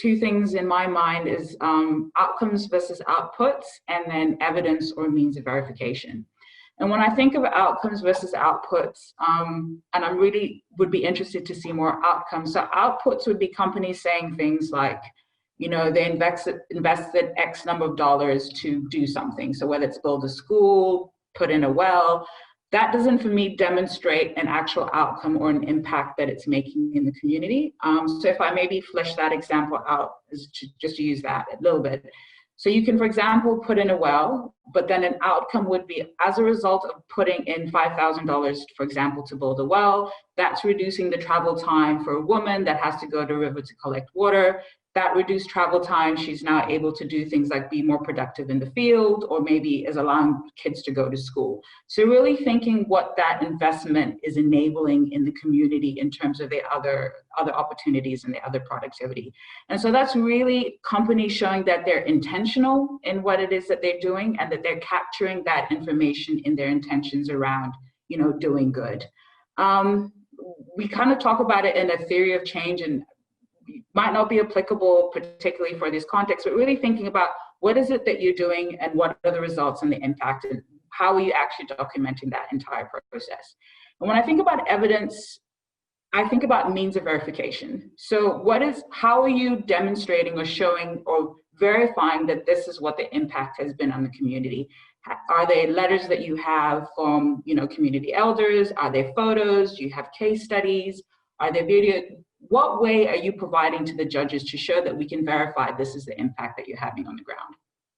two things in my mind is outcomes versus outputs, and then evidence or means of verification. And when I think of outcomes versus outputs, and I really would be interested to see more outcomes. So outputs would be companies saying things like, you know, they invested X number of dollars to do something. So whether it's build a school, put in a well, that doesn't for me demonstrate an actual outcome or an impact that it's making in the community. So if I maybe flesh that example out, just to use that a little bit. So you can, for example, put in a well, but then an outcome would be as a result of putting in $5,000, for example, to build a well, that's reducing the travel time for a woman that has to go to a river to collect water. That reduced travel time, she's now able to do things like be more productive in the field, or maybe is allowing kids to go to school. So really thinking what that investment is enabling in the community in terms of the other opportunities and the other productivity. And so that's really companies showing that they're intentional in what it is that they're doing, and that they're capturing that information in their intentions around, you know, doing good. We kind of talk about it in a theory of change, and might not be applicable particularly for this context, but really thinking about what is it that you're doing and what are the results and the impact, and how are you actually documenting that entire process. And when I think about evidence, I think about means of verification. So how are you demonstrating or showing or verifying that this is what the impact has been on the community? Are they letters that you have from, you know, community elders? Are they photos? Do you have case studies? Are there video? What way are you providing to the judges to show that we can verify this is the impact that you're having on the ground?